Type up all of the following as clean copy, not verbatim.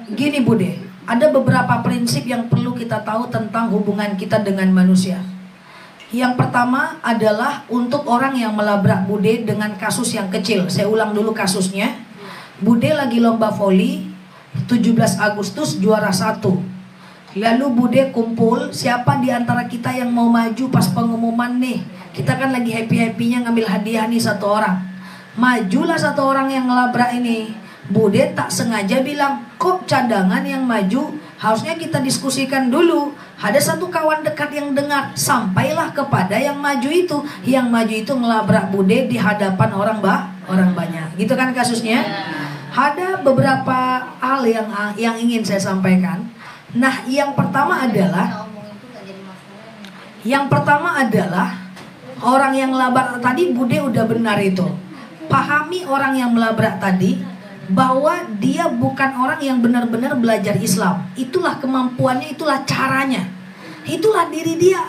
Gini Bude, ada beberapa prinsip yang perlu kita tahu tentang hubungan kita dengan manusia. Yang pertama adalah untuk orang yang melabrak Bude dengan kasus yang kecil. Saya ulang dulu kasusnya. Bude lagi lomba voli 17 Agustus juara 1. Lalu Bude kumpul, siapa di antara kita yang mau maju pas pengumuman nih? Kita kan lagi happy-happynya ngambil hadiah nih satu orang. Majulah satu orang yang ngelabrak ini. Bude tak sengaja bilang, kok cadangan yang maju? Harusnya kita diskusikan dulu. Ada satu kawan dekat yang dengar. Sampailah kepada yang maju itu. Yang maju itu ngelabrak Bude di hadapan orang banyak. Gitu kan kasusnya? Ada beberapa hal yang ingin saya sampaikan. Nah, yang pertama adalah orang yang melabrak tadi, Bude udah benar itu. Pahami orang yang melabrak tadi bahwa dia bukan orang yang benar-benar belajar Islam. Itulah kemampuannya, itulah caranya, itulah diri dia.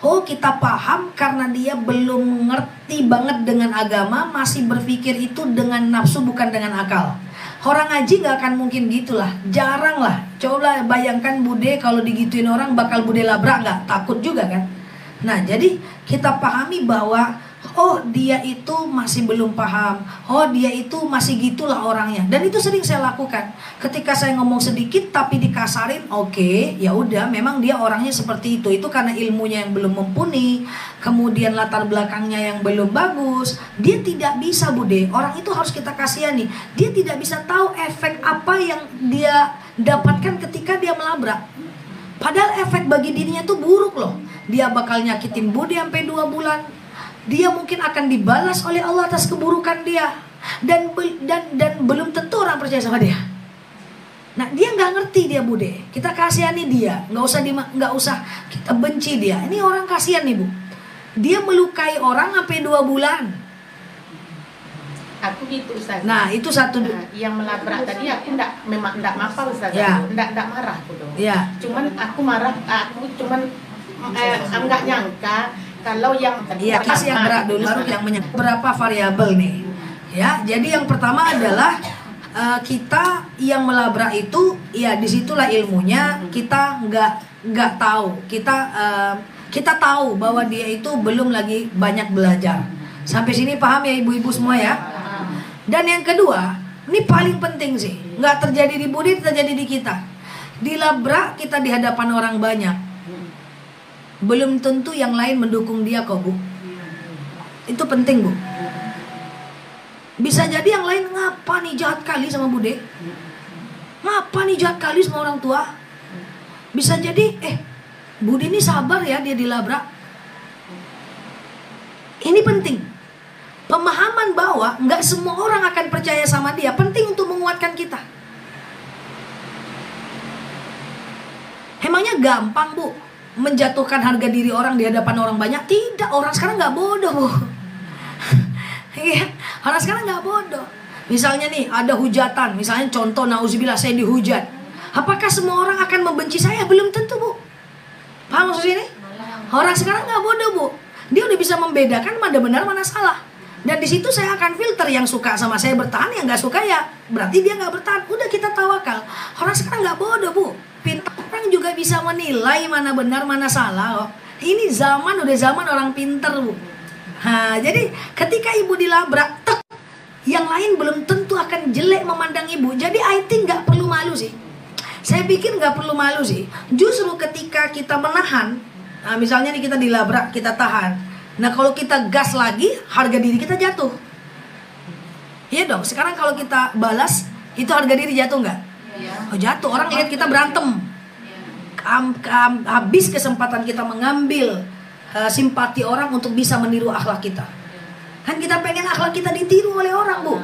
Oh, kita paham karena dia belum ngerti banget dengan agama, masih berpikir itu dengan nafsu bukan dengan akal. Orang ngaji gak akan mungkin gitulah, jarang lah. Coba bayangkan Bude kalau digituin orang bakal Bude labrak gak? Takut juga kan? Nah, jadi kita pahami bahwa oh dia itu masih belum paham, oh dia itu masih gitulah orangnya. Dan itu sering saya lakukan. Ketika saya ngomong sedikit tapi dikasarin, oke, ya udah, memang dia orangnya seperti itu. Itu karena ilmunya yang belum mumpuni, kemudian latar belakangnya yang belum bagus. Dia tidak bisa Bude, orang itu harus kita kasihani. Dia tidak bisa tahu efek apa yang dia dapatkan ketika dia melabrak. Padahal efek bagi dirinya itu buruk loh. Dia bakal nyakitin Bude sampai 2 bulan. Dia mungkin akan dibalas oleh Allah atas keburukan dia. Dan belum tentu orang percaya sama dia. Nah, dia nggak ngerti dia Bude. Kita kasihani dia, nggak usah kita benci dia. Ini orang kasihan nih Bu. Dia melukai orang sampai 2 bulan. Aku gitu Ustaz. Nah, itu satu. Yang melabrak tadi aku memang enggak mapal Ustaz. Ya. Enggak marah aku dong. Ya. Cuman aku marah, aku enggak nyangka kalau yang tadi yang berat dulu baru yang berapa variabel nih. Ya, jadi yang pertama adalah kita yang melabrak itu, ya disitulah ilmunya. Kita nggak tahu. Kita tahu bahwa dia itu belum lagi banyak belajar. Sampai sini paham ya ibu-ibu semua ya? Dan yang kedua, ini paling penting sih, nggak terjadi di Bude, terjadi di kita. Dilabrak kita di hadapan orang banyak, belum tentu yang lain mendukung dia kok Bu. Itu penting Bu. Bisa jadi yang lain, ngapa nih jahat kali sama Bude, ngapa nih jahat kali sama orang tua. Bisa jadi Bude ini sabar ya dia dilabrak. Ini penting. Pemahaman bahwa nggak semua orang akan percaya sama dia penting untuk menguatkan kita. Emangnya gampang Bu menjatuhkan harga diri orang di hadapan orang banyak? Tidak, orang sekarang nggak bodoh Bu. Iya, orang sekarang nggak bodoh. Misalnya nih ada hujatan, misalnya contoh nauzubillah saya dihujat. Apakah semua orang akan membenci saya? Belum tentu Bu. Paham maksud ini? Orang sekarang nggak bodoh Bu. Dia udah bisa membedakan mana benar mana salah. Dan di situ saya akan filter yang suka sama saya bertahan, yang nggak suka ya berarti dia nggak bertahan. Udah kita tawakal. Orang sekarang nggak bodoh Bu. Pintar orang juga bisa menilai mana benar mana salah. Ini udah zaman orang pintar Bu. Jadi ketika ibu dilabrak, yang lain belum tentu akan jelek memandang ibu. Jadi I think nggak perlu malu sih. Saya pikir nggak perlu malu sih. Justru ketika kita menahan, misalnya nih kita dilabrak, kita tahan. Nah kalau kita gas lagi, harga diri kita jatuh. Iya dong, sekarang kalau kita balas, itu harga diri jatuh nggak? Oh jatuh, orang lihat kita berantem. Habis kesempatan kita mengambil simpati orang untuk bisa meniru akhlak kita. Kan kita pengen akhlak kita ditiru oleh orang Bu.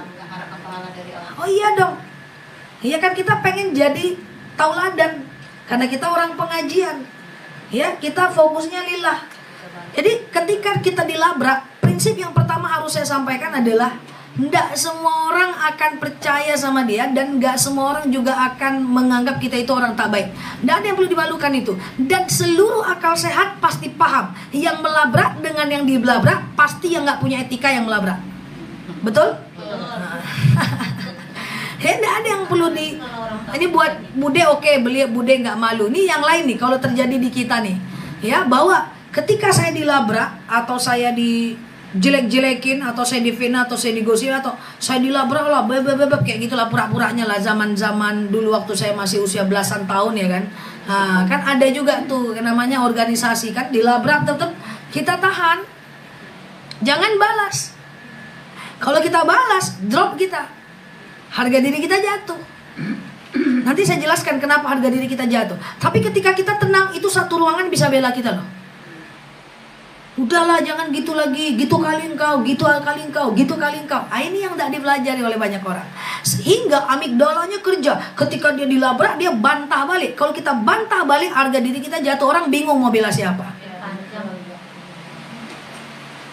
Oh iya dong. Iya kan kita pengen jadi tauladan. Karena kita orang pengajian. Ya, kita fokusnya lillah. Jadi ketika kita dilabrak, prinsip yang pertama harus saya sampaikan adalah tidak semua orang akan percaya sama dia, dan nggak semua orang juga akan menganggap kita itu orang tak baik. Tidak ada yang perlu dimalukan itu. Dan seluruh akal sehat pasti paham, yang melabrak dengan yang dilabrak pasti yang nggak punya etika yang melabrak. Betul? Tidak ada yang perlu di. Ini buat bude oke, beli bude nggak malu. Ini yang lain nih kalau terjadi di kita nih, ya, bahwa ketika saya dilabrak atau saya dijelek-jelekin atau saya difitnah atau saya digosip atau saya dilabrak lah, kayak gitulah pura-puranya lah zaman-zaman dulu waktu saya masih usia belasan tahun ya kan. Nah, kan ada juga tuh namanya organisasi kan, dilabrak tetap kita tahan, jangan balas. Kalau kita balas, drop kita, harga diri kita jatuh. Nanti saya jelaskan kenapa harga diri kita jatuh. Tapi ketika kita tenang, itu satu ruangan bisa bela kita loh. Udahlah, jangan gitu lagi, gitu kali engkau, gitu kali engkau, gitu kali engkau. Ini yang tidak dipelajari oleh banyak orang. Sehingga amigdalanya kerja. Ketika dia dilabrak, dia bantah balik. Kalau kita bantah balik, harga diri kita jatuh. Orang bingung mau bela siapa.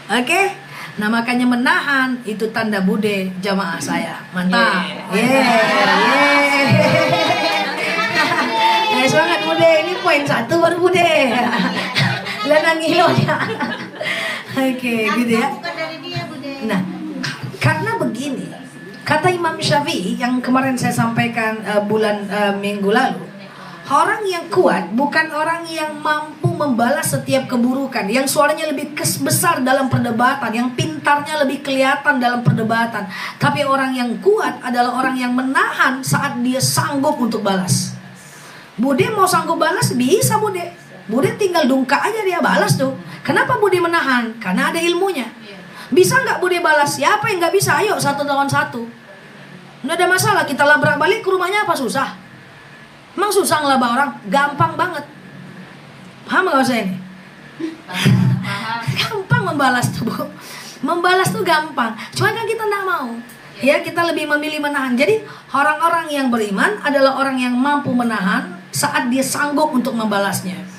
Oke? Nah, makanya menahan itu tanda bude jamaah saya. Mantap. Semangat bude. Ini poin 1 baru bude. Lenang ngilonya. Oke, gitu ya. Nah, karena begini, kata Imam Syafi'i yang kemarin saya sampaikan minggu lalu, orang yang kuat bukan orang yang mampu membalas setiap keburukan, yang suaranya lebih besar dalam perdebatan, yang pintarnya lebih kelihatan dalam perdebatan. Tapi orang yang kuat adalah orang yang menahan saat dia sanggup untuk balas. Bude mau sanggup balas, bisa bude. Bude tinggal dungka aja dia balas tuh. Kenapa bude menahan? Karena ada ilmunya. Bisa nggak bude balas? Siapa yang nggak bisa? Ayo 1 lawan 1. Nggak ada masalah. Kita labrak balik ke rumahnya apa susah? Emang susah ngelabrak orang? Gampang banget. Paham nggak saya ini? Gampang membalas tuh, Bu. Membalas tuh gampang. Cuma kan kita nggak mau. Ya, kita lebih memilih menahan. Jadi orang-orang yang beriman adalah orang yang mampu menahan saat dia sanggup untuk membalasnya.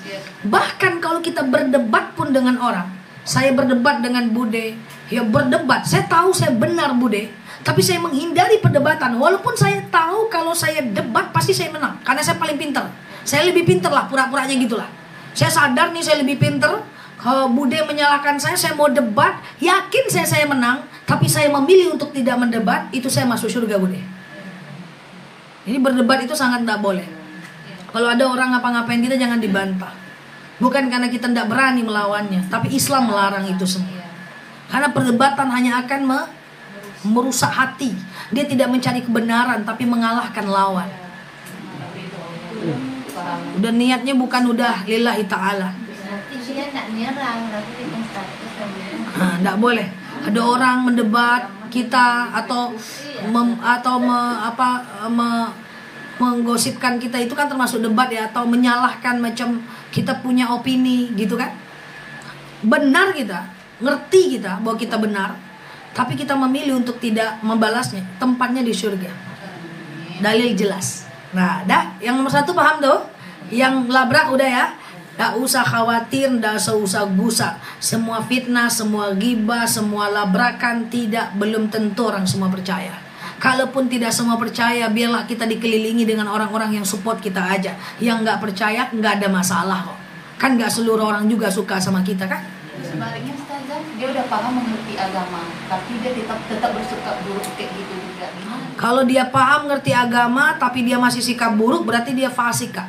Bahkan kalau kita berdebat pun dengan orang, saya berdebat dengan bude, ya berdebat, saya tahu saya benar bude, tapi saya menghindari perdebatan. Walaupun saya tahu kalau saya debat pasti saya menang, karena saya paling pintar. Saya lebih pintar lah, pura-puranya gitulah. Saya sadar nih saya lebih pintar. Kalau bude menyalahkan saya mau debat, yakin saya menang, tapi saya memilih untuk tidak mendebat, itu saya masuk surga bude. Ini berdebat itu sangat tidak boleh. Kalau ada orang ngapa-ngapain kita jangan dibantah. Bukan karena kita tidak berani melawannya, tapi Islam melarang itu semua. Karena perdebatan hanya akan merusak hati. Dia tidak mencari kebenaran, tapi mengalahkan lawan. Udah niatnya bukan udah lillahi ta'ala. Tidak boleh. Ada orang mendebat kita atau menggosipkan kita, itu kan termasuk debat ya, atau menyalahkan macam kita punya opini gitu kan. Benar kita, ngerti kita bahwa kita benar, tapi kita memilih untuk tidak membalasnya. Tempatnya di surga. Dalil jelas. Nah, yang nomor 1 paham tuh? Yang labrak udah ya. Nggak usah khawatir, nggak usah gusar. Semua fitnah, semua ghibah, semua labrakan belum tentu orang semua percaya. Kalaupun tidak semua percaya, biarlah kita dikelilingi dengan orang-orang yang support kita aja. Yang nggak percaya nggak ada masalah kok. Kan nggak seluruh orang juga suka sama kita kan? Sebaliknya Ustazah, dia udah paham mengerti agama, tapi dia tetap bersikap buruk kayak gitu juga. Gimana? Kalau dia paham ngerti agama, tapi dia masih sikap buruk, berarti dia fasik kak.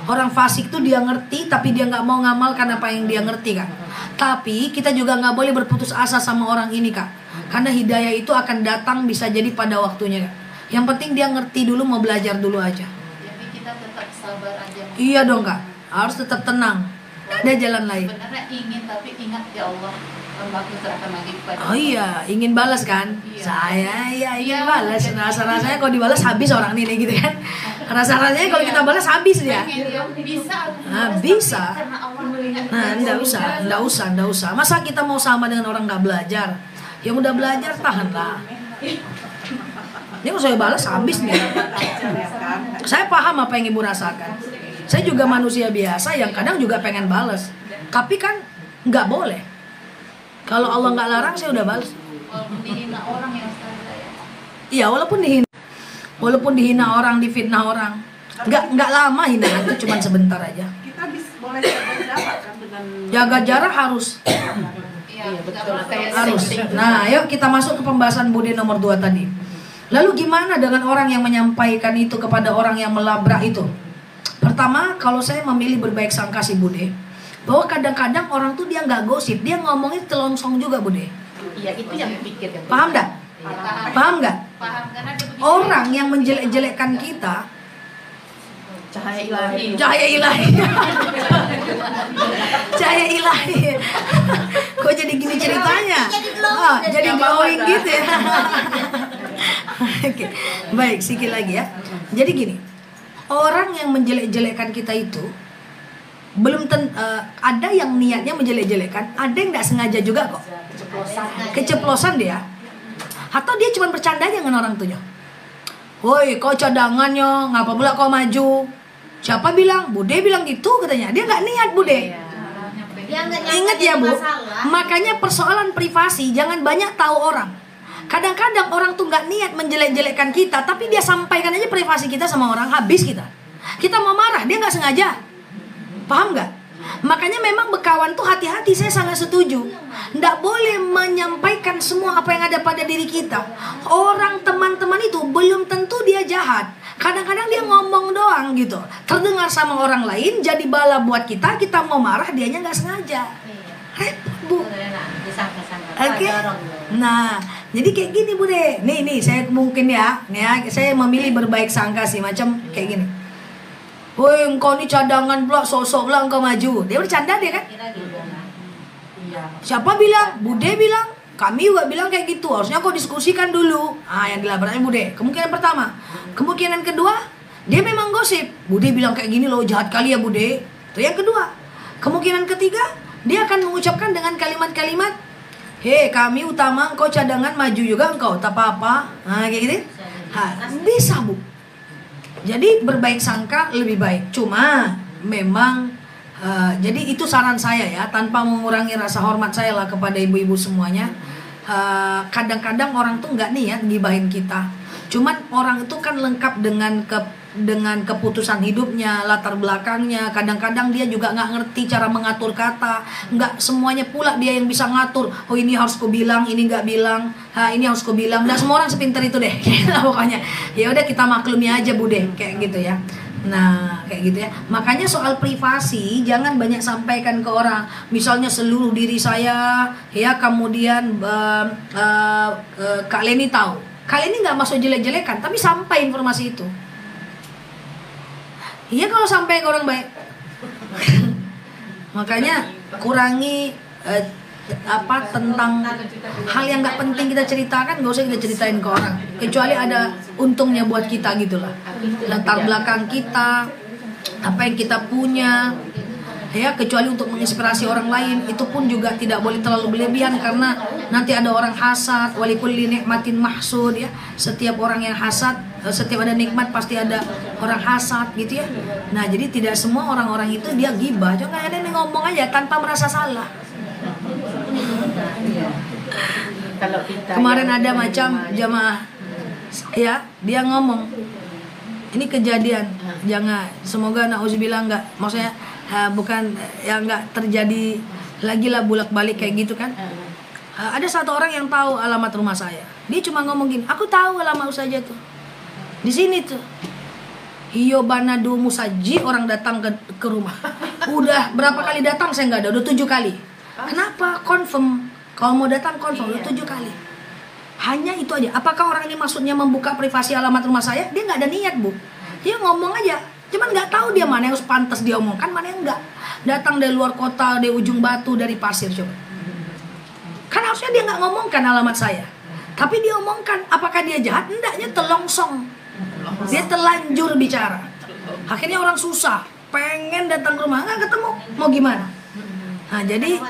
Orang fasik tuh dia ngerti, tapi dia nggak mau ngamalkan apa yang dia ngerti kak. Tapi kita juga nggak boleh berputus asa sama orang ini kak. Karena hidayah itu akan datang bisa jadi pada waktunya kak. Yang penting dia ngerti dulu, mau belajar dulu aja. Jadi kita tetap sabar aja. Iya dong kak, harus tetap tenang. Nggak ada jalan lain. Sebenarnya ingin, tapi ingat ya Allah, aku serahkan lagi kepada Oh iya, ingin balas kan? Iya. Saya ya ingin balas. Rasa-rasanya kalau dibalas habis orang ini gitu kan? Rasa-rasanya kalau kita balas habis dia. Bisa. Nah, bisa. Karena Allah melihat. Nah, enggak usah. Masa kita mau sama dengan orang nggak belajar? Yang udah belajar tahanlah. Ini kalau saya balas habis nih. Saya paham apa yang ibu rasakan. Saya juga manusia biasa yang kadang juga pengen balas. Tapi kan nggak boleh. Kalau Allah nggak larang saya udah balas. Walaupun dihina orang ya Ustazah ya. Iya, walaupun dihina orang, difitnah orang. Nggak lama hinaan itu cuma sebentar aja. Kita boleh jaga jarak kan dengan Jaga jarak harus. Iya betul. Harus. Nah, ayo kita masuk ke pembahasan budi nomor 2 tadi. Lalu gimana dengan orang yang menyampaikan itu kepada orang yang melabrak itu? Pertama, kalau saya memilih berbaik sangka si Bude, bahwa kadang-kadang orang tuh dia nggak gosip, dia ngomongnya telongsong juga Bude. Iya, itu yang pikir. Paham nggak? Paham nggak? Paham, karena dia begitu. Orang yang menjelek-jelekkan kita, Cahaya ilahi. cahaya ilahi. Cahaya ilahi. Kok jadi gini ceritanya? Jadi glowing gitu ya. Oke. Baik, sedikit lagi ya. Jadi gini, orang yang menjelek-jelekkan kita itu belum ada yang niatnya menjelek-jelekkan, ada yang nggak sengaja juga kok. Keceplosan dia. Atau dia cuma bercanda aja dengan orang tuanya. Woi, kau cadangannya, ngapa pula kau maju? Siapa bilang? Bude bilang gitu katanya. Dia nggak niat Bude. Ingat ya Bu, makanya persoalan privasi jangan banyak tahu orang. Kadang-kadang orang tuh nggak niat menjelek-jelekkan kita, tapi dia sampaikan aja privasi kita sama orang, habis kita. Kita mau marah, dia nggak sengaja. Paham nggak? Makanya memang berkawan tuh hati-hati, saya sangat setuju. Nggak boleh menyampaikan semua apa yang ada pada diri kita. Orang teman-teman itu belum tentu dia jahat. Kadang-kadang dia ngomong doang gitu, terdengar sama orang lain, jadi bala buat kita. Kita mau marah, dianya nggak sengaja. Bu. Oke. Nah, jadi kayak gini Bude. Nih saya mungkin ya, saya memilih berbaik sangka sih, macam kayak gini. Woi, engkau nih cadangan pula, sosok pula engkau maju. Dia bercanda dia kan? Siapa bilang? Bude bilang. Kami juga bilang kayak gitu. Harusnya kau diskusikan dulu. Yang dilabraknya Bude. Kemungkinan pertama. Kemungkinan kedua, dia memang gosip. Bude bilang kayak gini loh, jahat kali ya Bude. Itu yang kedua. Kemungkinan ketiga, dia akan mengucapkan dengan kalimat-kalimat, hei, kami utama engkau cadangan, maju juga engkau, tak apa-apa. Kayak gitu. Bisa Bu. Jadi berbaik sangka lebih baik. Cuma memang jadi itu saran saya ya, tanpa mengurangi rasa hormat saya lah kepada ibu-ibu semuanya. Kadang-kadang orang tuh nggak niat gibahin kita. Cuman orang itu kan lengkap dengan keputusan hidupnya, latar belakangnya. Kadang-kadang dia juga nggak ngerti cara mengatur kata. Nggak semuanya pula dia yang bisa ngatur. Oh ini harus ku bilang, ini nggak bilang. Ini harus ku bilang. Nggak semua orang sepinter itu deh. Pokoknya ya udah kita maklumi aja Bude, kayak gitu ya. Nah kayak gitu ya. Makanya soal privasi jangan banyak sampaikan ke orang. Misalnya seluruh diri saya ya, kemudian Kak Leni tahu. Kak Leni nggak masuk jelek-jelekan, tapi sampai informasi itu. Iya kalau sampai ke orang baik. Makanya kurangi tentang hal yang nggak penting kita ceritakan, nggak usah kita ceritain ke orang. Kecuali ada untungnya buat kita gitulah. Latar belakang kita, apa yang kita punya, ya kecuali untuk menginspirasi orang lain, itu pun juga tidak boleh terlalu berlebihan karena nanti ada orang hasad. Walikulli nikmatin mahsud ya. Setiap orang yang hasad, setiap ada nikmat pasti ada orang hasad gitu ya. Nah jadi tidak semua orang-orang itu dia gibah. Jangan ada yang ngomong aja tanpa merasa salah. Kemarin ada macam jamaah ya, dia ngomong ini kejadian, jangan, semoga na'udzubillah enggak, maksudnya bukan ya enggak terjadi lagi lah bolak-balik kayak gitu kan. Ada satu orang yang tahu alamat rumah saya, dia cuma ngomong gini, aku tahu alamat saja tuh di sini tuh. Iyo banadu musaji, orang datang ke rumah. Udah berapa kali datang saya nggak ada, udah 7 kali. Kenapa? Confirm. Kalau mau datang confirm, udah 7 kali. Hanya itu aja. Apakah orang ini maksudnya membuka privasi alamat rumah saya? Dia nggak ada niat Bu. Dia ngomong aja. Cuman nggak tahu dia mana yang pantas dia omongkan, mana yang enggak. Datang dari luar kota, dari ujung batu, dari pasir coba. Kan harusnya dia nggak ngomongkan alamat saya. Tapi dia omongkan. Apakah dia jahat? Enggaknya telongsong. Dia telanjur bicara. Akhirnya orang susah, pengen datang ke rumah, nggak ketemu. Mau gimana? Nah jadi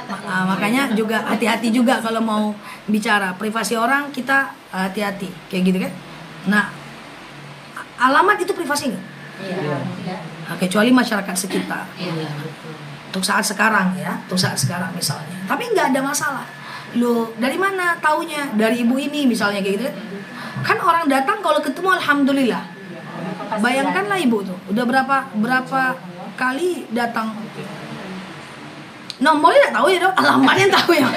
makanya juga hati-hati juga kalau mau bicara privasi orang, kita hati-hati kayak gitu kan. Nah alamat itu privasi nggak? Nah, kecuali masyarakat sekitar. Untuk saat sekarang ya, untuk saat sekarang misalnya. Tapi nggak ada masalah. Loh dari mana taunya? Dari ibu ini misalnya kayak gitu kan. Kan orang datang kalau ketemu alhamdulillah. Bayangkanlah ibu tuh udah berapa kali datang. Nomornya nggak tahu ya dong, alamatnya tahu ya.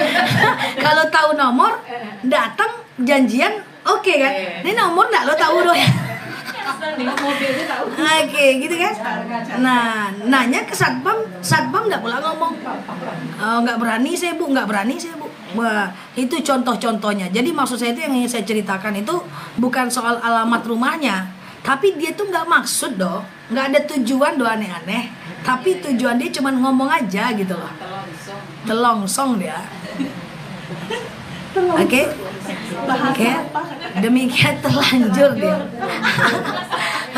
Kalau tahu nomor, datang janjian Oke kan? Ini nomor enggak lo tahu doh ya? Mobilnya tahu. Oke, gitu kan? Nah, nanya ke satpam nggak pula ngomong. Oh, nggak berani saya bu, nggak berani saya bu. Wah, itu contoh-contohnya. Jadi maksud saya itu yang ingin saya ceritakan itu bukan soal alamat rumahnya, tapi dia tuh nggak maksud doh, nggak ada tujuan doh aneh-aneh. Tapi tujuan dia cuma ngomong aja gitu loh. Telongsong dia. Oke. Oke. Demikian terlanjur dia.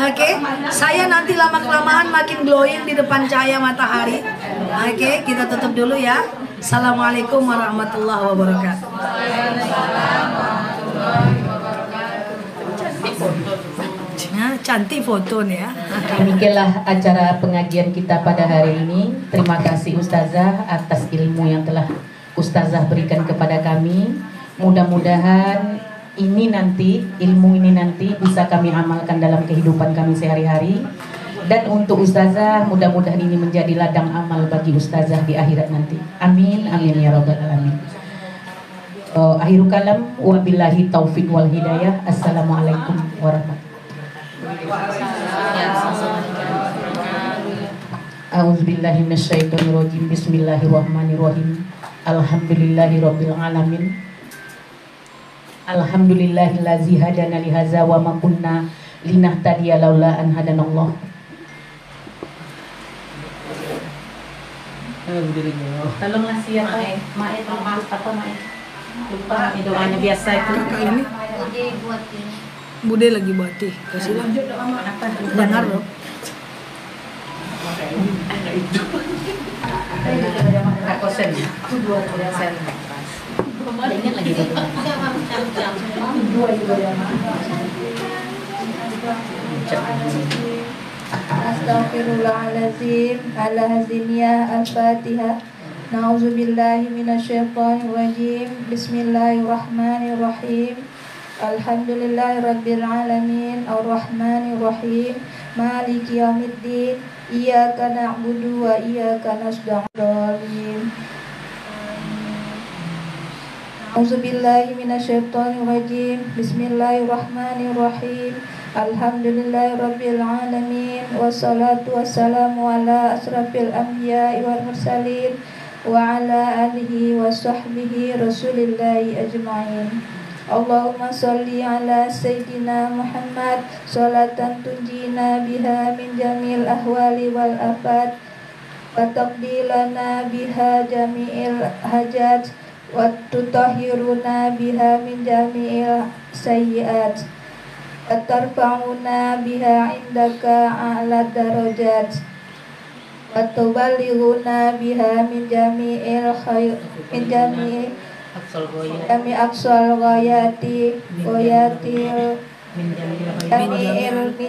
Oke, saya nanti lama-kelamaan makin glowing di depan cahaya matahari. Oke, kita tutup dulu ya. Assalamualaikum warahmatullahi wabarakatuh. Nah, cantik foto nih ya. Demikianlah acara pengajian kita pada hari ini. Terima kasih Ustazah atas ilmu yang telah Ustazah berikan kepada kami. Mudah-mudahan ilmu ini nanti bisa kami amalkan dalam kehidupan kami sehari-hari. Dan untuk Ustazah, mudah-mudahan ini menjadi ladang amal bagi Ustazah di akhirat nanti. Amin, amin ya rabbal alamin. Akhirul kalam, wabillahi taufiq wal hidayah. Assalamualaikum warahmatullahi wabarakatuh. A'udzubillahi minasyaitonirrajim. Bismillahirrahmanirrahim. Alhamdulillahirabbil alamin. Alhamdulillahillazi hadana li hadza wa ma kunna linahtadiya laula an hadanallah. Tolonglah siapa Mae apa Mae? Lupa doanya biasa itu. Kakak ini Bude lagi buat teh. Kasih lah. Dengar loh. Kak Kosen. Ingat lagi betul. Astaghfirullahaladzim. Ala haziniyah al-fatihah. Na'udzubillahi minasyaitonirrajim. Bismillahirrahmanirrahim. Alhamdulillahirabbil alamin. Arrahmanirrahim. Maliki yaumiddin. Iyyaka na'budu wa iyyaka nasta'in. A'udzubillahi minasyaitonirrajim. Bismillahirrahmanirrahim. Alhamdulillahirabbil alamin. Wassalatu wassalamu ala asrafil anbiya'i wal mursalin wa ala alihi wa sahbihi rasulillahi ajma'in. Allahumma sholli ala sayyidina Muhammad sholatan tunjina biha min jamil ahwali wal afat wa taqdilana biha jami'il hajat wa tutahhiruna biha min jami'il sayyiat wa tarfa'una biha indaka a'la darajat wa tuballighuna biha min jami'il khair min jami'il kami aqsal ghayati min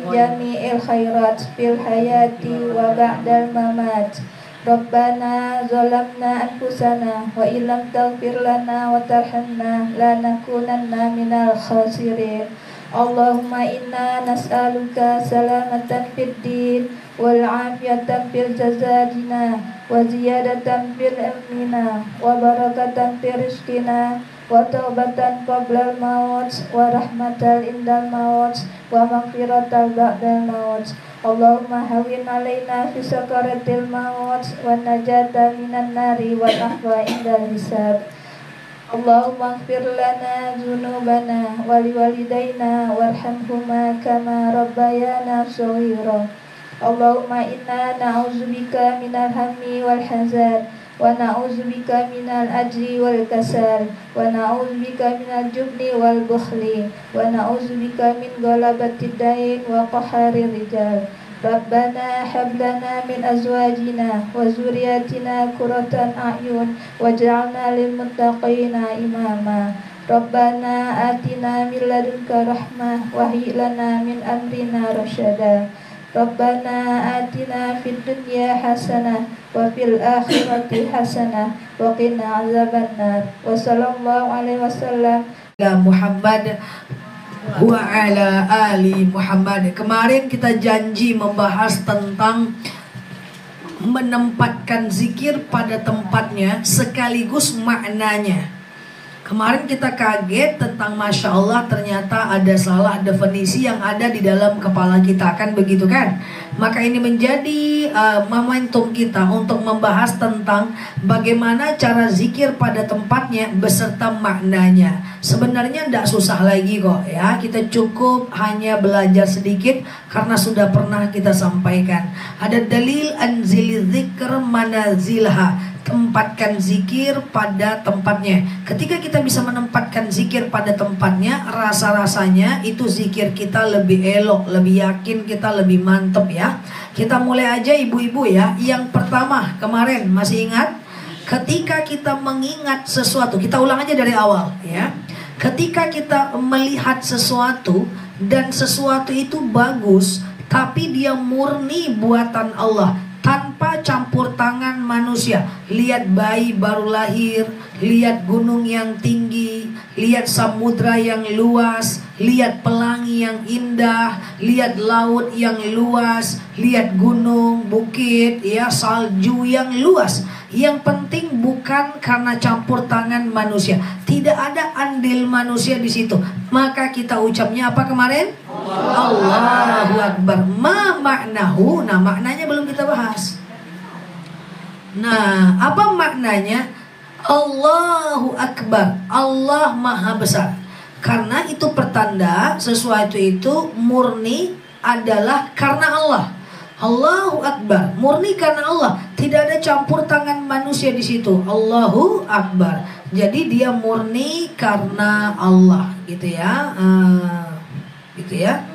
jami'il khairat fil hayati wa ba'dal mamat. Rabbana zalamna anfusana wa illam taghfir lana wa tarhamna lanakunanna minal khasirin. Allahumma inna nas'aluka salamatan fid din wal afiyatan fil jazadina wa ziyadatan fil ilmina wa barakatan fil rizqina wa taubatan qablal maut wa rahmatan indal maut wa maghfiratan ba'dal maut. Allahumma hawin alaina fi sakaratil maut wa najata minan nari wa ahwa indal hisab. Allahumma ighfir lana dzunubana wa liwalidayna warhamhuma kama rabbayana shaghira. Allahumma inna na'udzubika minal hammi wal hazan wa na'udzubika minal ajri wal kasal wa na'udzubika minal jubni wal bukhli wa na'udzubika min ghalabatid dain wa qaharir rijal. Rabbana hab lana min azwajina wa zurriyyatina qurratan a'yun waj'alna lil muttaqina imama. Rabbana atina min ladunka rahmah wa hayyi lana min amrina rasyada. Rabbana atina fid dunya hasanah wa fil akhirati hasanah wa qina azabannar. Wa sallallahu alaihi wasallam Muhammad wa ala ali Muhammad. Kemarin kita janji membahas tentang menempatkan zikir pada tempatnya sekaligus maknanya. Kemarin kita kaget tentang Masya Allah, ternyata ada salah definisi yang ada di dalam kepala kita, kan begitu kan? Maka ini menjadi momentum kita untuk membahas tentang bagaimana cara zikir pada tempatnya beserta maknanya. Sebenarnya tidak susah lagi kok ya, kita cukup hanya belajar sedikit karena sudah pernah kita sampaikan. Ada dalil anzil zikr manazilha, tempatkan zikir pada tempatnya. Ketika kita bisa menempatkan zikir pada tempatnya, rasa-rasanya itu zikir kita lebih elok, lebih yakin, kita lebih mantep ya. Kita mulai aja ibu-ibu ya. Yang pertama kemarin masih ingat? Ketika kita mengingat sesuatu, kita ulang aja dari awal ya. Ketika kita melihat sesuatu dan sesuatu itu bagus, tapi dia murni buatan Allah, tanpa campur tangan manusia. Lihat bayi baru lahir, lihat gunung yang tinggi, lihat samudra yang luas, lihat pelangi yang indah, lihat laut yang luas, lihat gunung, bukit, ya, salju yang luas. Yang penting bukan karena campur tangan manusia, tidak ada andil manusia di situ. Maka kita ucapnya apa kemarin? Allahu Akbar. Ma maknahu. Nah, maknanya belum kita bahas. Nah, apa maknanya? Allahu Akbar. Allah Maha Besar. Karena itu pertanda sesuatu itu murni adalah karena Allah. Allahu Akbar, murni karena Allah, tidak ada campur tangan manusia di situ. Allahu Akbar. Jadi dia murni karena Allah, gitu ya, gitu ya.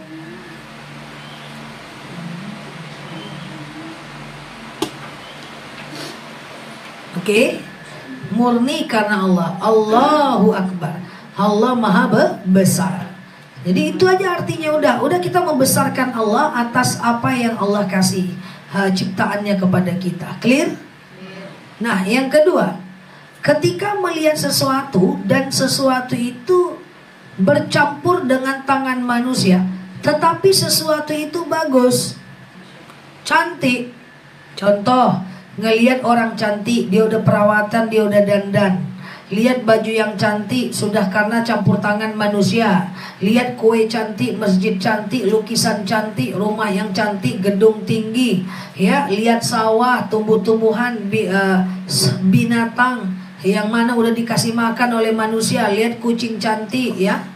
Oke, murni karena Allah. Allahu Akbar. Allah Maha Besar. Jadi itu aja artinya, udah kita membesarkan Allah atas apa yang Allah kasih ciptaannya kepada kita. Clear? Nah, yang kedua, ketika melihat sesuatu dan sesuatu itu bercampur dengan tangan manusia, tetapi sesuatu itu bagus, cantik. Contoh, ngelihat orang cantik, dia udah perawatan, dia udah dandan. Lihat baju yang cantik, sudah karena campur tangan manusia. Lihat kue cantik, masjid cantik, lukisan cantik, rumah yang cantik, gedung tinggi. Ya, lihat sawah, tumbuh-tumbuhan, binatang yang mana udah dikasih makan oleh manusia. Lihat kucing cantik ya.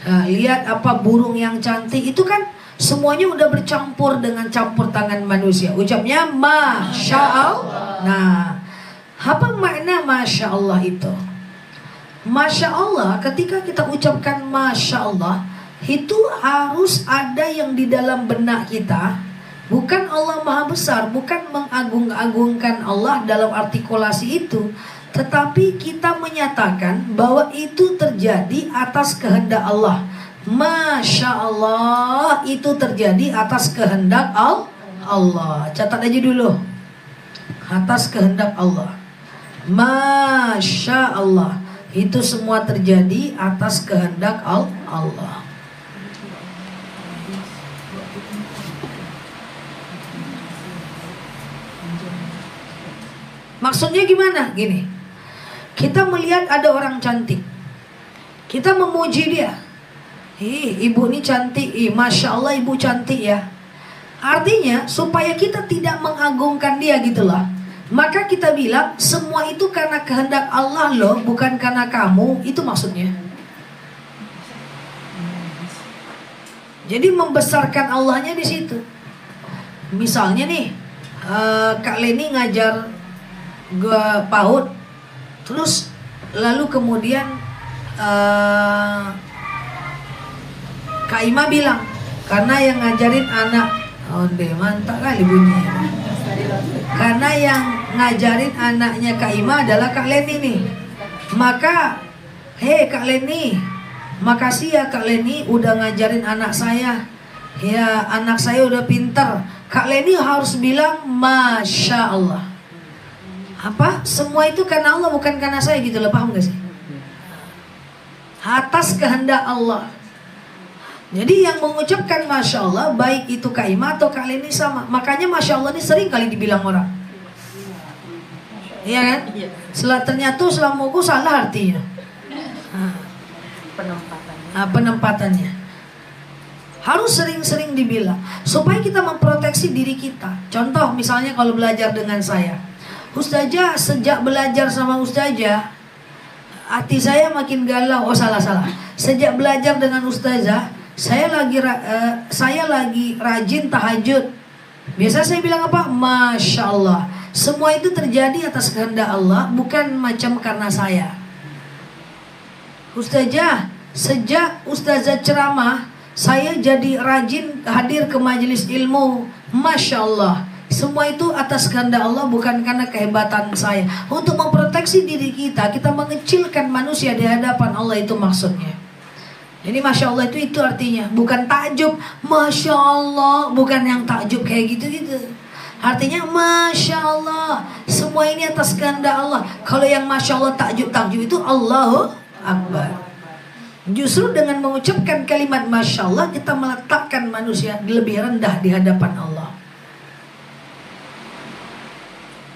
Lihat apa burung yang cantik. Itu kan semuanya udah bercampur dengan campur tangan manusia. Ucapnya Masya Allah. Nah, apa makna Masya Allah itu? Masya Allah, ketika kita ucapkan Masya Allah, itu harus ada yang di dalam benak kita. Bukan Allah Maha Besar, bukan mengagung-agungkan Allah dalam artikulasi itu, tetapi kita menyatakan bahwa itu terjadi atas kehendak Allah. Masya Allah itu terjadi atas kehendak Allah. Catat aja dulu. Atas kehendak Allah. Masya Allah. Itu semua terjadi atas kehendak Allah. Maksudnya gimana? Gini, kita melihat ada orang cantik, kita memuji dia. Ibu ini cantik, Masya Allah ibu cantik ya. Artinya supaya kita tidak mengagungkan dia gitulah. Maka kita bilang semua itu karena kehendak Allah loh, bukan karena kamu. Itu maksudnya. Jadi membesarkan Allahnya di situ. Misalnya nih, Kak Leni ngajar PAUD, terus lalu kemudian Kak Ima bilang, karena yang ngajarin anak, mantap kali bunyinya. Karena yang ngajarin anaknya Kak Ima adalah Kak Leni nih. Maka, Kak Leni, makasih ya Kak Leni udah ngajarin anak saya. Ya, anak saya udah pinter. Kak Leni harus bilang Masya Allah. Apa? Semua itu karena Allah, bukan karena saya gitu loh, paham gak sih? Atas kehendak Allah. Jadi yang mengucapkan Masya Allah, baik itu Kak Ima atau Kak Leni sama. Makanya Masya Allah ini sering kali dibilang orang. Iya kan? Ternyata selamaku salah artinya. Penempatannya harus sering-sering dibilang supaya kita memproteksi diri kita. Contoh misalnya kalau belajar dengan saya, Ustazah, sejak belajar sama Ustazah hati saya makin galau. Oh salah. Sejak belajar dengan Ustazah saya lagi rajin tahajud. Biasa saya bilang apa? Masya Allah. Semua itu terjadi atas kehendak Allah, bukan macam karena saya. Ustazah, sejak Ustazah ceramah saya jadi rajin hadir ke majelis ilmu. Masya Allah. Semua itu atas kehendak Allah, bukan karena kehebatan saya. Untuk memproteksi diri kita, kita mengecilkan manusia di hadapan Allah, itu maksudnya. Jadi Masya Allah itu artinya bukan takjub. Masya Allah, bukan yang takjub kayak gitu-gitu. Artinya Masya Allah, semua ini atas kehendak Allah. Kalau yang Masya Allah takjub itu Allahu Akbar. Justru dengan mengucapkan kalimat Masya Allah, kita meletakkan manusia lebih rendah di hadapan Allah.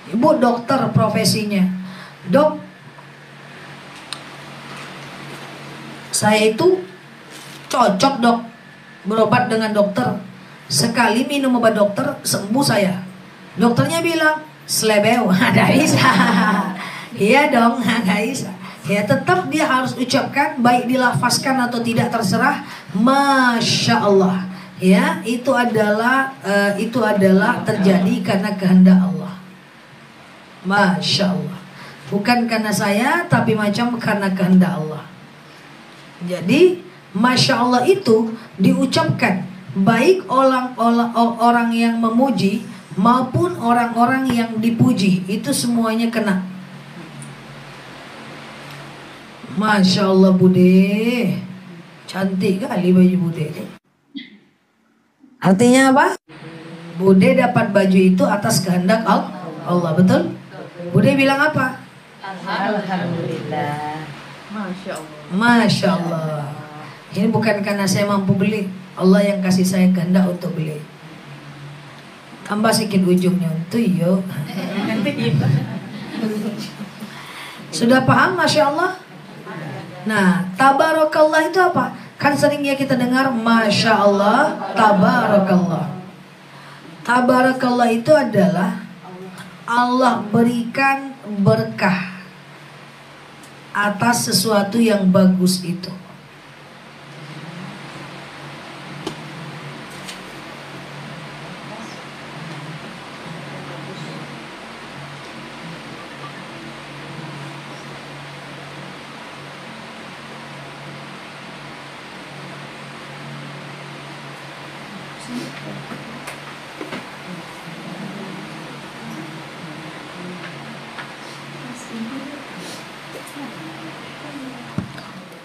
Ibu dokter profesinya, dok, saya itu cocok dok berobat dengan dokter. Sekali minum obat dokter sembuh saya. Dokternya bilang slebeu, ada bisa. Iya dong, ada bisa. Ya tetap dia harus ucapkan, baik dilafazkan atau tidak terserah, Masya Allah. Ya itu adalah terjadi karena kehendak Allah. Masya Allah. Bukan karena saya, tapi macam karena kehendak Allah. Jadi Masya Allah itu diucapkan baik orang yang memuji maupun orang-orang yang dipuji, itu semuanya kena. Masya Allah Bude, cantik kali baju Bude. Artinya apa? Bude dapat baju itu atas kehendak Allah, betul? Bude bilang apa? Alhamdulillah. Masya Allah. Ini bukan karena saya mampu beli, Allah yang kasih saya kehendak untuk beli. Tambah sedikit ujungnya untuk yuk. Sudah paham Masya Allah? Nah, tabarakallah itu apa? Kan sering ya kita dengar Masya Allah, tabarakallah. Tabarakallah itu adalah Allah berikan berkah atas sesuatu yang bagus itu.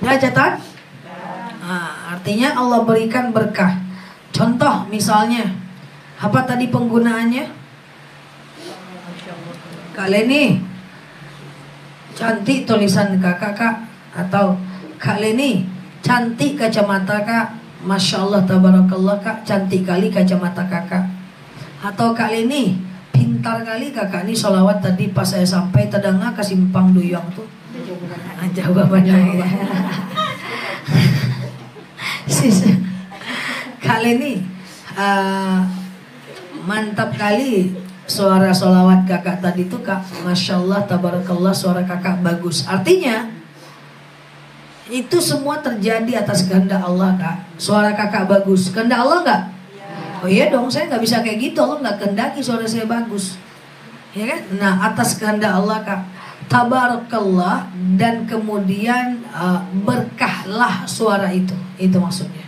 Udah catat? Nah, artinya Allah berikan berkah. Contoh misalnya, apa tadi penggunaannya? Kak Leni, cantik tulisan kakak kak. Atau Kak Leni, cantik kacamata kak. Masya Allah tabarakallah kak, cantik kali kacamata kakak. Atau Kak Leni, pintar kali kakak. Ini sholawat tadi pas saya sampai terdengar ke simpang Duyong tuh. Jawabannya ya. Kali ini mantap kali suara sholawat kakak tadi tuh kak. Masya Allah tabarakallah, suara kakak bagus. Artinya itu semua terjadi atas kehendak Allah kak. Suara kakak bagus, kehendak Allah nggak? Oh iya dong, saya nggak bisa kayak gitu. Allah nggak kehendaki suara saya bagus, ya kan? Nah atas kehendak Allah kak, tabarakallah, dan kemudian berkahlah suara itu maksudnya.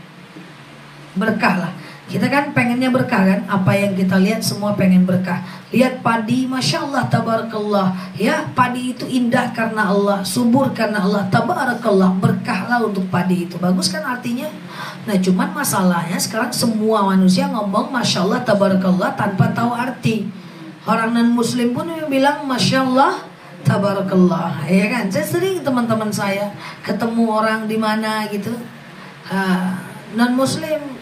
Berkahlah. Kita kan pengennya berkah kan? Apa yang kita lihat semua pengen berkah. Lihat padi, Masya Allah tabarakallah. Ya padi itu indah karena Allah, subur karena Allah, tabarakallah. Berkahlah untuk padi itu. Bagus kan artinya? Nah cuman masalahnya sekarang semua manusia ngomong Masya Allah tabarakallah tanpa tahu arti. Orang non muslim pun yang bilang Masya Allah tabarakallah, ya kan? Saya sering teman-teman saya ketemu orang di mana gitu, non muslim.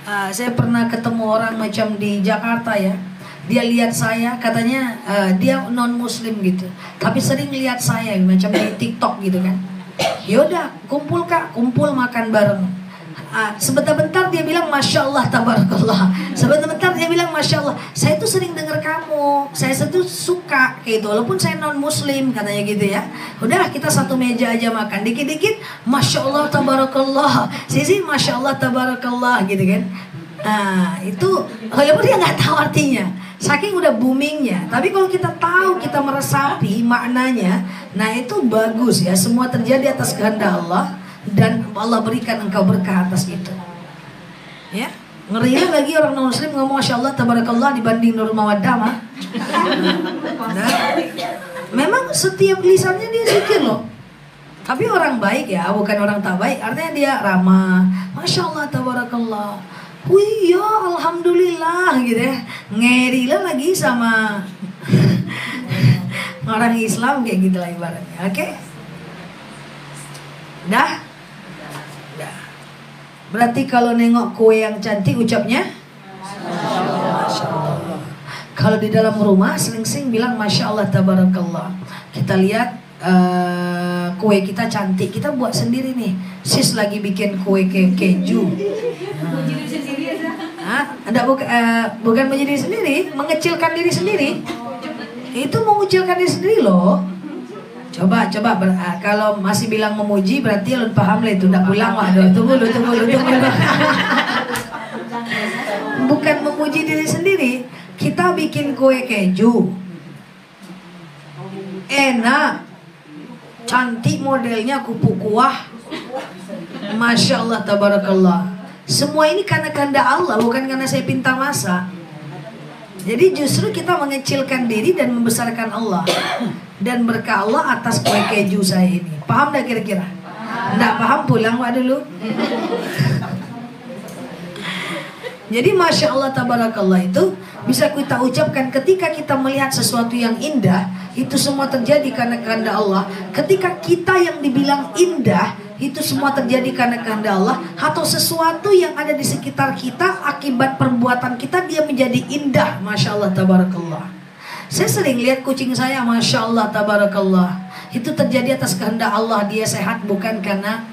Saya pernah ketemu orang macam di Jakarta ya. Dia lihat saya, katanya dia non muslim gitu, tapi sering lihat saya macam di TikTok gitu kan. Yaudah, kumpul kak, kumpul makan bareng. Sebentar-bentar dia bilang Masya Allah tabarakallah. Sebentar-bentar dia bilang Masya Allah, saya tuh sering dengar kamu, saya tuh suka kayak gitu, walaupun saya non muslim katanya gitu ya. Udah kita satu meja aja makan, dikit-dikit Masya Allah tabarakallah, sisi Masya Allah tabarakallah gitu kan. Nah itu walaupun dia nggak tahu artinya, saking udah boomingnya. Tapi kalau kita tahu, kita meresapi maknanya, nah itu bagus ya. Semua terjadi atas kehendak Allah, dan Allah berikan engkau berkah atas itu. Ya, ngerinya lagi orang non muslim ngomong Masya Allah tabarakallah dibanding Nurul Mawaddah mah. Nah, memang setiap lisannya dia zikir loh. Tapi orang baik ya, bukan orang tak baik. Artinya dia ramah. Masya Allah tabarakallah. Wih ya alhamdulillah gitu ya. Ngeri lah lagi sama orang Islam kayak gitu lah ibaratnya. Oke? Dah? Berarti kalau nengok kue yang cantik ucapnya Masya Allah. Kalau di dalam rumah sering-sering bilang Masya Allah tabarakallah. Kita lihat kue kita cantik, kita buat sendiri nih. Sis lagi bikin kue keju. Bukan menjadi sendiri, mengecilkan diri sendiri. Itu mengucilkan diri sendiri loh. Coba kalau masih bilang memuji berarti lu paham lah itu, udah pulang waduh, tunggu. Bukan memuji diri sendiri. Kita bikin kue keju enak, cantik modelnya, kupu kuah, Masya Allah tabarakallah. Semua ini karena kehendak Allah, bukan karena saya pintar masak. Jadi justru kita mengecilkan diri dan membesarkan Allah. Dan berkah Allah atas kue keju saya ini. Paham dah kira-kira? Nggak paham pulang Pak dulu. Jadi Masya Allah tabarakallah itu bisa kita ucapkan ketika kita melihat sesuatu yang indah. Itu semua terjadi karena kehendak Allah. Ketika kita yang dibilang indah, itu semua terjadi karena kehendak Allah. Atau sesuatu yang ada di sekitar kita, akibat perbuatan kita dia menjadi indah. Masya Allah tabarakallah. Saya sering lihat kucing saya, Masya Allah tabarakallah. Itu terjadi atas kehendak Allah. Dia sehat bukan karena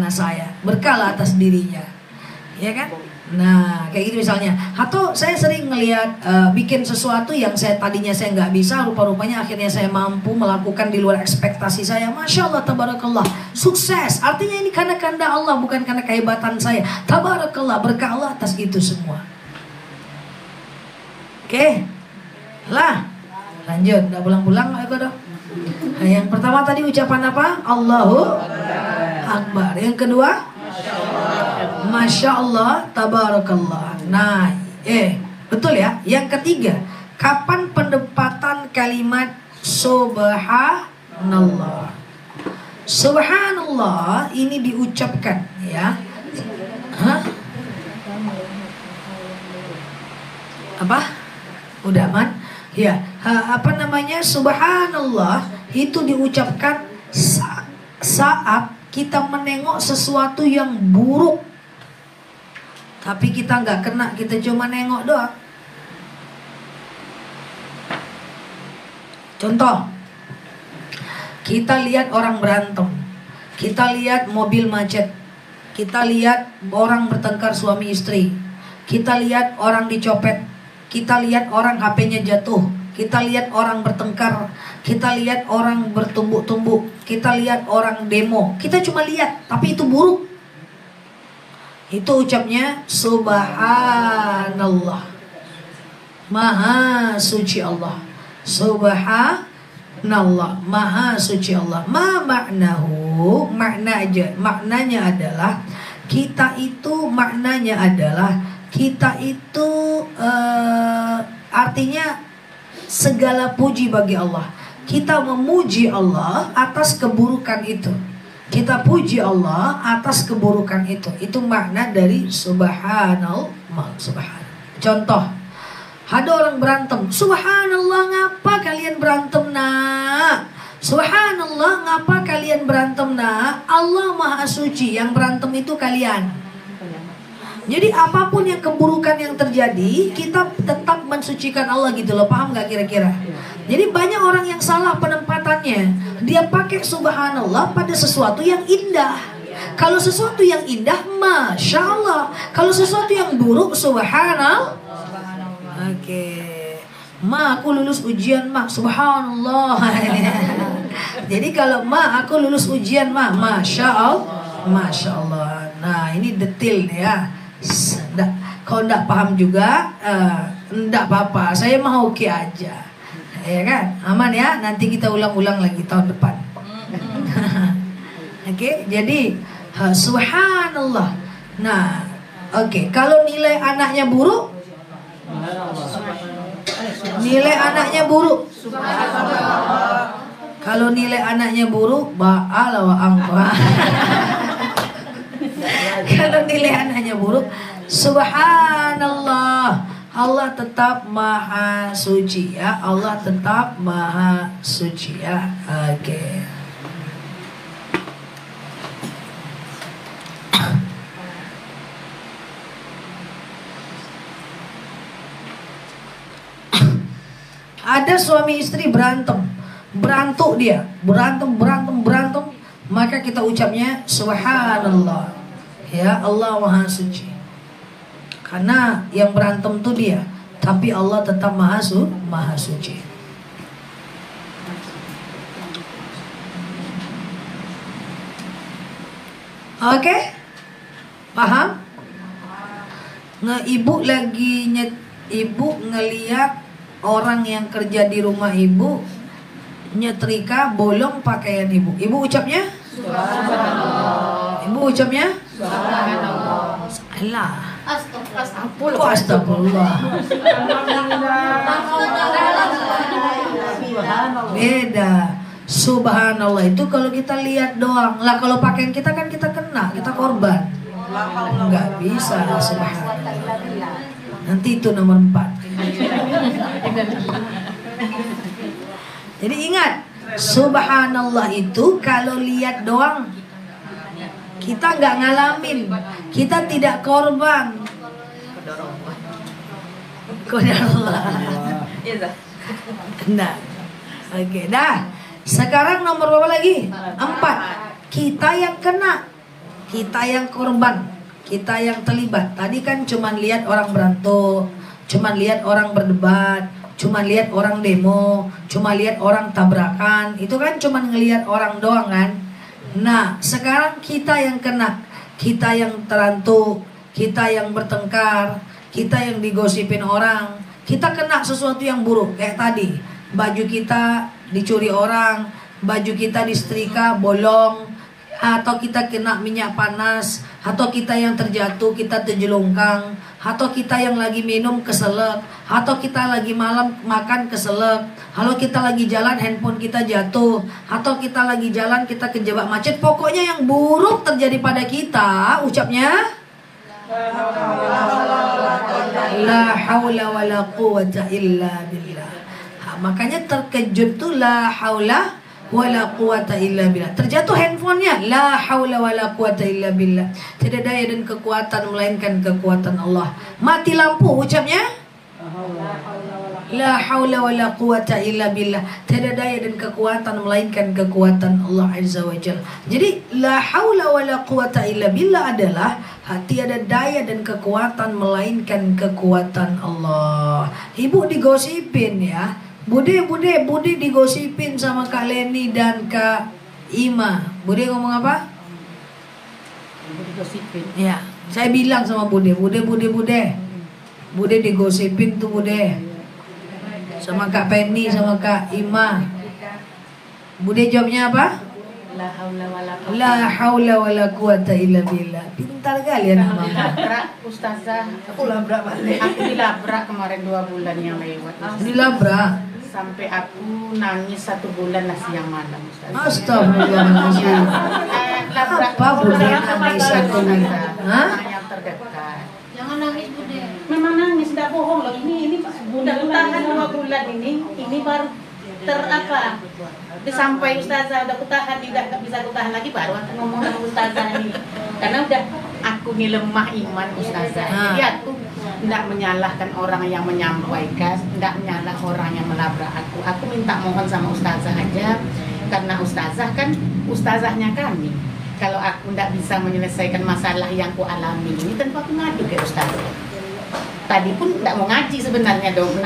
saya. Berkala atas dirinya. Ya kan? Nah kayak gitu misalnya. Atau saya sering ngelihat bikin sesuatu yang tadinya saya nggak bisa, rupa-rupanya akhirnya saya mampu melakukan di luar ekspektasi saya. Masya Allah tabarakallah. Sukses. Artinya ini karena kehendak Allah, bukan karena kehebatan saya. Tabarakallah, berkah Allah atas itu semua. Oke. Lah, lanjut, udah pulang-pulang aku dong. Nah, yang pertama tadi ucapan apa? Allahu Akbar. Yang kedua, Masya Allah, tabarakallah. Nah, betul ya. Yang ketiga, kapan pendepatan kalimat Subhanallah? Subhanallah ini diucapkan ya. Hah? Apa? Udah aman? Ya, Subhanallah itu diucapkan saat kita menengok sesuatu yang buruk, tapi kita nggak kena, kita cuma nengok doang. Contoh, kita lihat orang berantem, kita lihat mobil macet, kita lihat orang bertengkar suami istri, kita lihat orang dicopet, kita lihat orang HP-nya jatuh, kita lihat orang bertengkar, kita lihat orang bertumbuk-tumbuk, kita lihat orang demo. Kita cuma lihat, tapi itu buruk. Itu ucapnya Subhanallah. Maha suci Allah. Subhanallah, Maha suci Allah. Ma maknahu, maknanya adalah kita itu artinya segala puji bagi Allah. Kita memuji Allah atas keburukan itu. Kita puji Allah atas keburukan itu. Itu makna dari Subhanallah. Contoh, ada orang berantem. Subhanallah, ngapa kalian berantem nak? Subhanallah, ngapa kalian berantem nak? Allah Maha Suci, yang berantem itu kalian. Jadi apapun yang keburukan yang terjadi, kita tetap mensucikan Allah gitu loh. Paham gak kira-kira? Jadi banyak orang yang salah penempatannya. Dia pakai subhanallah pada sesuatu yang indah. Kalau sesuatu yang indah, masya Allah. Kalau sesuatu yang buruk, subhanallah. Oke. Ma, aku lulus ujian, ma. Subhanallah. Jadi kalau ma, aku lulus ujian, ma. Masya Allah. Masya Allah. Nah, ini detail nih ya. Kalau enggak paham juga, enggak apa-apa. Saya mau oke aja. Ya kan? Aman ya. Nanti kita ulang-ulang lagi tahun depan. Oke, jadi subhanallah. Nah, oke. Kalau nilai anaknya buruk, nilai anaknya buruk. Kalau nilai anaknya buruk, ba'ala wa angka. Kalau nilai anaknya buruk, subhanallah. Allah tetap maha suci ya. Allah tetap maha suci ya. Oke. Ada suami istri berantem, berantuk dia, berantem, maka kita ucapnya subhanallah. Ya, Allah maha suci. Karena yang berantem tuh dia, tapi Allah tetap maha suci. Oke? Paham? Ibu lagi ibu ngeliat orang yang kerja di rumah ibu nyetrika bolong pakaian ibu. Ibu ucapnya? Subhanallah. Ibu ucapnya? Subhanallah. Salah. Astagfirullah. Oh, astagfirullah. Beda. Subhanallah itu kalau kita lihat doang. Lah kalau pakaian kita kan kita kena, kita korban. Enggak bisa subhanallah. Nanti itu nomor 4. Jadi ingat, subhanallah itu kalau lihat doang, kita nggak ngalamin, kita tidak korban. Qadarullah. Nah, oke, dah. Sekarang nomor berapa lagi? 4. Kita yang kena, kita yang korban, kita yang terlibat. Tadi kan cuman lihat orang berantem, cuman lihat orang berdebat, cuma lihat orang demo, cuma lihat orang tabrakan, itu kan cuma ngelihat orang doang kan. Nah, sekarang kita yang kena, kita yang terantuk, kita yang bertengkar, kita yang digosipin orang, kita kena sesuatu yang buruk kayak tadi. Baju kita dicuri orang, baju kita disetrika bolong, atau kita kena minyak panas, atau kita yang terjatuh, kita terjelungkang, atau kita yang lagi minum keselak, atau kita lagi malam makan keselak, kalau kita lagi jalan handphone kita jatuh, atau kita lagi jalan kita kejebak macet. Pokoknya yang buruk terjadi pada kita, ucapnya la haula wala quwata illa billah. Makanya terkejut tuh la haula wala quwata illa billah. Terjatuh handphonenya, la haula wala quwata illa billah. Tidak daya dan kekuatan melainkan kekuatan Allah. Mati lampu ucapnya la haula wala quwata illa billah. Tidak daya dan kekuatan melainkan kekuatan Allah Azza wa Jalla. Jadi la haula wala quwata illa billah adalah tiada daya dan kekuatan melainkan kekuatan Allah. Ibu digosipin ya, Bude digosipin sama Kak Leni dan Kak Ima. Bude ngomong apa? Digosipin. Ya, saya bilang sama Bude digosipin tuh Bude. Sama Kak Penny, sama Kak Ima. Bude jawabnya apa? La haula wala quwata illa billah. Pintar kali anak mama. Dilabrak Ustazah. Aku dilabrak kemarin 2 bulan yang lewat. Dilabrak. Sampai aku nangis 1 bulan lah siang malam Ustazah. Astagfirullahaladzim. Labrak Apa Bude nangis 1 bulan? Hah? yang terdekat. Jangan nangis Bude. Memang nangis, tidak bohong loh. Ini udah tahan 2 bulan ini baru terapa. Sampai Ustazah udah kutahan, tidak bisa kutahan lagi, baru aku ngomong sama Ustazah ini. Karena udah aku aku nih lemah iman Ustazah. Jadi aku tidak menyalahkan orang yang menyampaikan, tidak menyalah orang yang melabrak aku. Aku minta mohon sama Ustazah aja, karena Ustazah kan Ustazahnya kami. Kalau aku tidak bisa menyelesaikan masalah yang ku alami ini, tentu aku ngadu ke Ustazah. Tadi pun tidak mau ngaji sebenarnya dong.